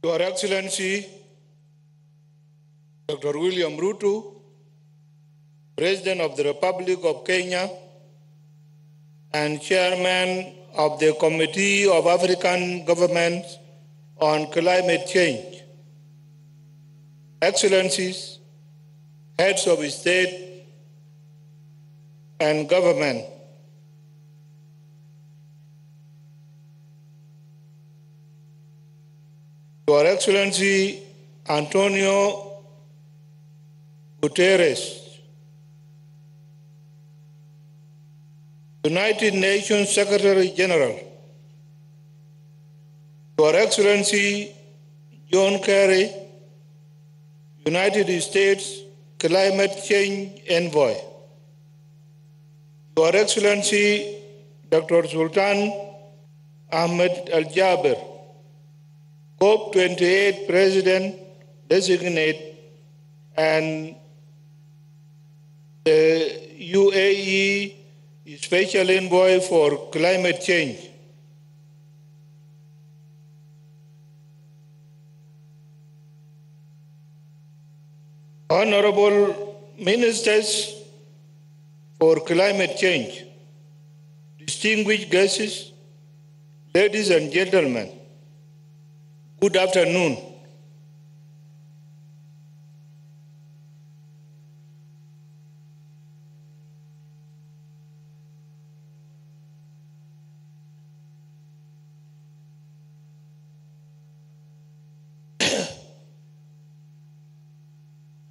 Your Excellency, Dr. William Ruto, President of the Republic of Kenya and Chairman of the Committee of African Governments on Climate Change, Excellencies, Heads of State and Government, Your Excellency Antonio Guterres, United Nations Secretary General, Your Excellency John Kerry, United States Climate Change Envoy, Your Excellency Dr. Sultan Ahmed Al-Jaber, COP28 President Designate and the UAE Special Envoy for Climate Change. Honorable Ministers for Climate Change, distinguished guests, ladies and gentlemen, good afternoon.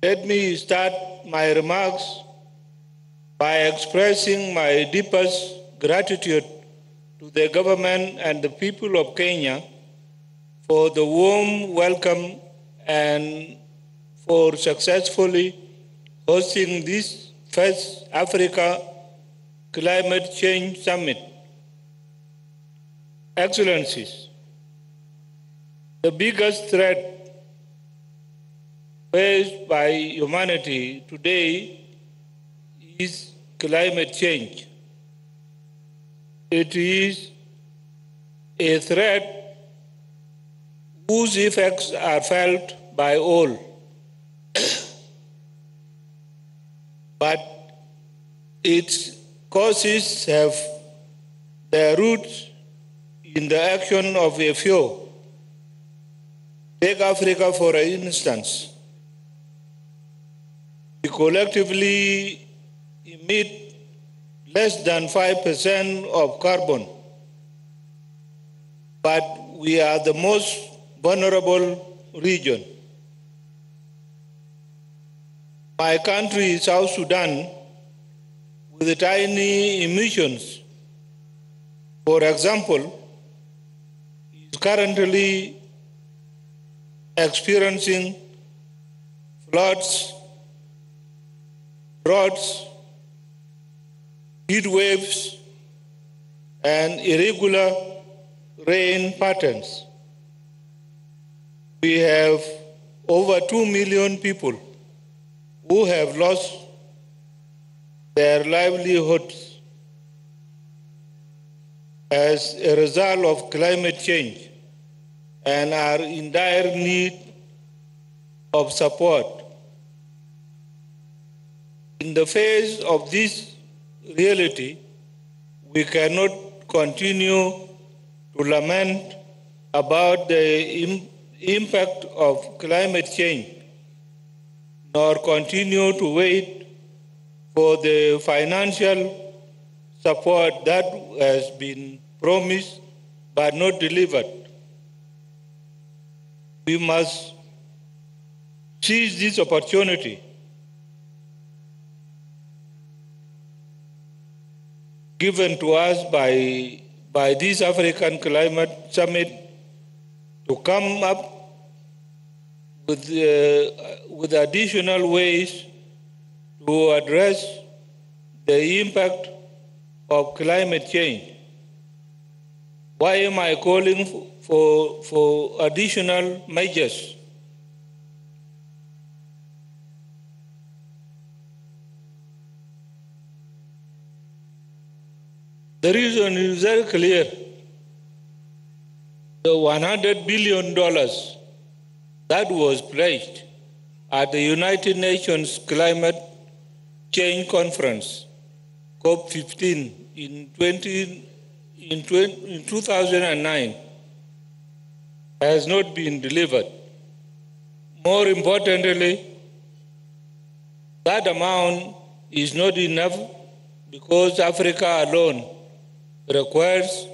Let me start my remarks by expressing my deepest gratitude to the government and the people of Kenya for the warm welcome and for successfully hosting this first Africa Climate Change Summit. Excellencies, the biggest threat faced by humanity today is climate change. It is a threat whose effects are felt by all. But its causes have their roots in the action of a few. Take Africa for instance. We collectively emit less than 5% of carbon, but we are the most vulnerable region. My country, South Sudan, with tiny emissions, for example, is currently experiencing floods, droughts, heat waves, and irregular rain patterns. We have over 2 million people who have lost their livelihoods as a result of climate change and are in dire need of support. In the face of this reality, we cannot continue to lament about the impact of climate change, nor continue to wait for the financial support that has been promised but not delivered. We must seize this opportunity given to us by this African Climate Summit to come up with additional ways to address the impact of climate change. Why am I calling for additional measures? The reason is very clear. The $100 billion that was pledged at the United Nations Climate Change Conference, COP15, in 2009 has not been delivered. More importantly, that amount is not enough because Africa alone requires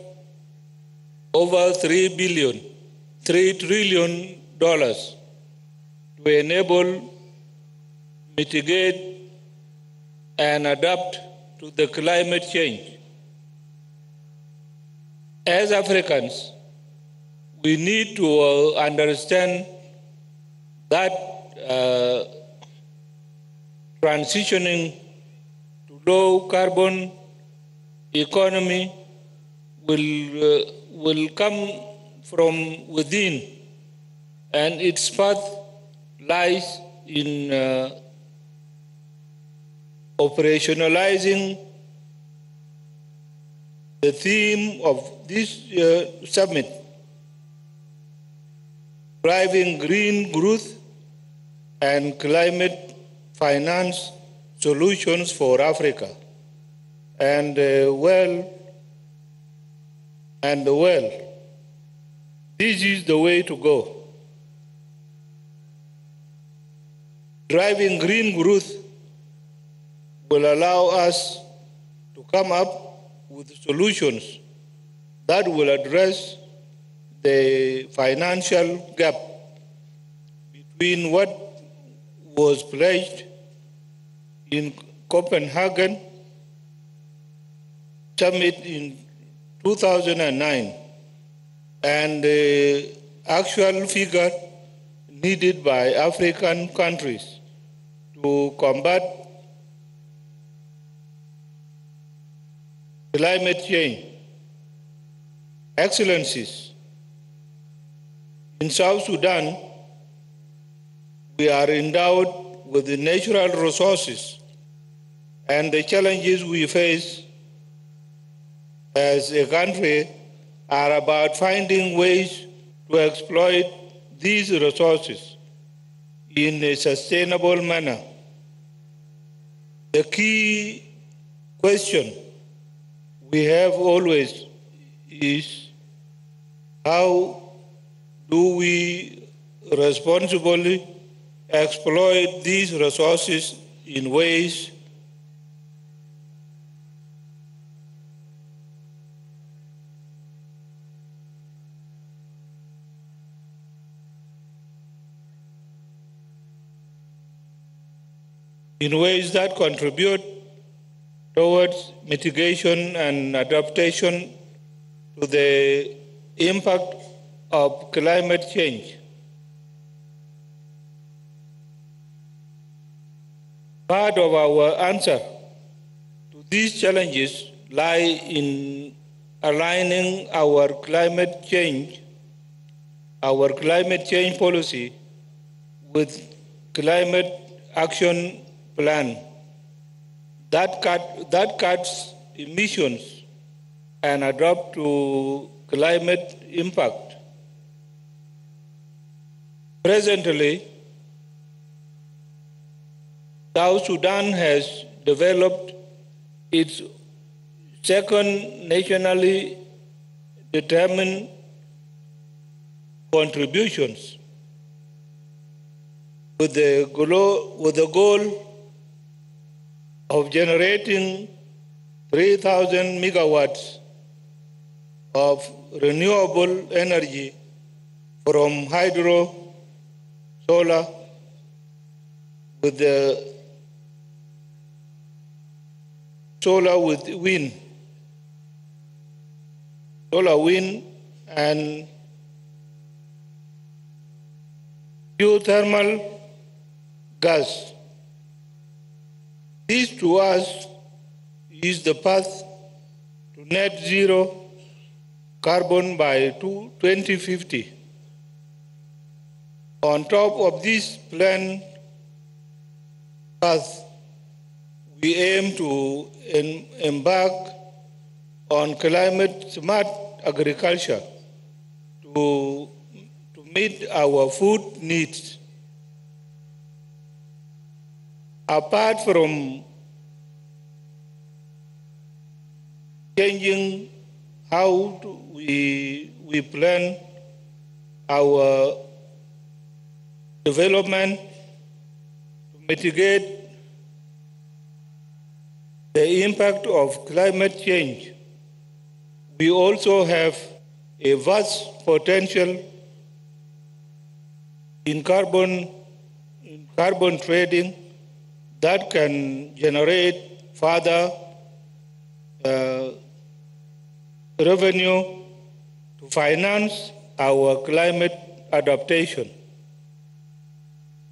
over $3 trillion to enable, mitigate, and adapt to the climate change. As Africans, we need to understand that transitioning to low carbon economy will come from within, and its path lies in operationalizing the theme of this summit, driving green growth and climate finance solutions for Africa, and this is the way to go. Driving green growth will allow us to come up with solutions that will address the financial gap between what was pledged in Copenhagen summit in 2009 and the actual figure needed by African countries to combat climate change. Excellencies, in South Sudan, we are endowed with the natural resources, and the challenges we face as a country are about finding ways to exploit these resources in a sustainable manner. The key question we have always is how do we responsibly exploit these resources in ways that contribute towards mitigation and adaptation to the impact of climate change. Part of our answer to these challenges lie in aligning our climate change policy with climate action plan that cuts emissions and adapt to climate impact. Presently, South Sudan has developed its second nationally determined contributions with the goal of generating 3,000 megawatts of renewable energy from hydro, solar, with wind, and geothermal gas. This to us is the path to net zero carbon by 2050. On top of this planned path, we aim to embark on climate smart agriculture to meet our food needs. Apart from changing how we plan our development to mitigate the impact of climate change, we also have a vast potential in carbon trading that can generate further revenue to finance our climate adaptation.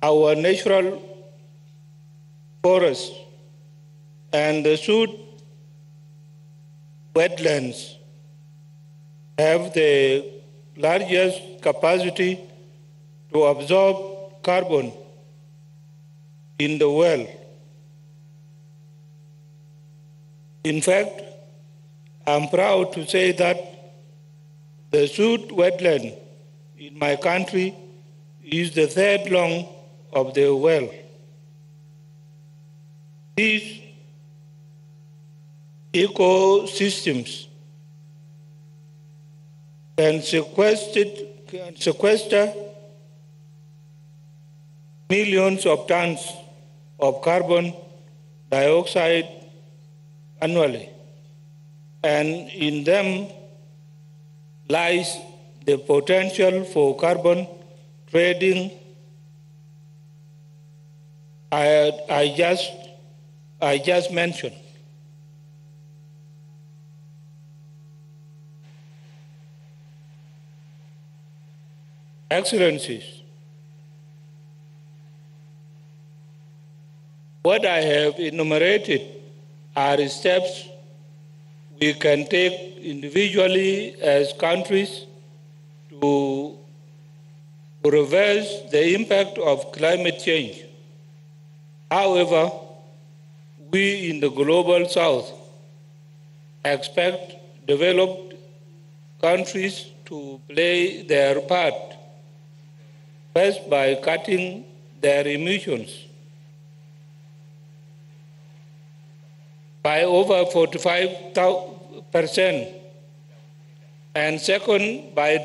Our natural forests and the suit wetlands have the largest capacity to absorb carbon in the world. In fact, I'm proud to say that the suit wetland in my country is the third long of the world. These ecosystems can sequester millions of tons of carbon dioxide annually, and in them lies the potential for carbon trading I just mentioned. Excellencies, what I have enumerated are steps we can take individually as countries to reverse the impact of climate change. However, we in the global south expect developed countries to play their part, first by cutting their emissions by over 45%, and second, by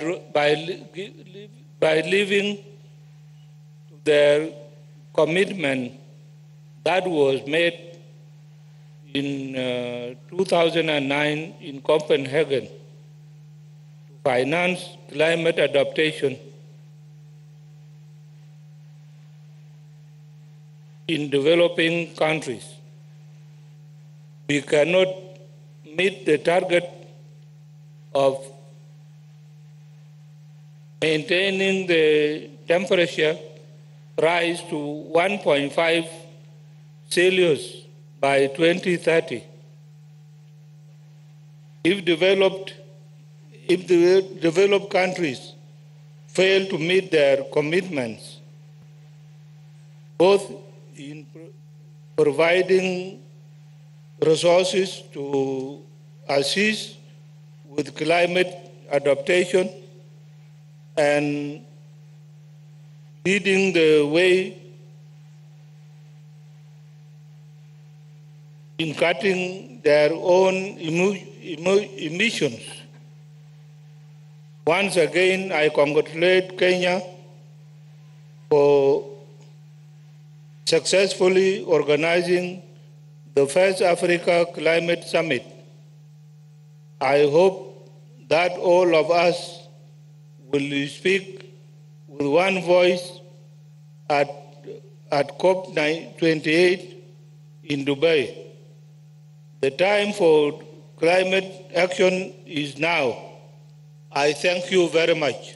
living their commitment that was made in 2009 in Copenhagen to finance climate adaptation in developing countries. We cannot meet the target of maintaining the temperature rise to 1.5 Celsius by 2030 if the developed countries fail to meet their commitments, both in providing resources to assist with climate adaptation and leading the way in cutting their own emissions. Once again, I congratulate Kenya for successfully organizing the first Africa Climate Summit. I hope that all of us will speak with one voice at COP28 in Dubai. The time for climate action is now. I thank you very much.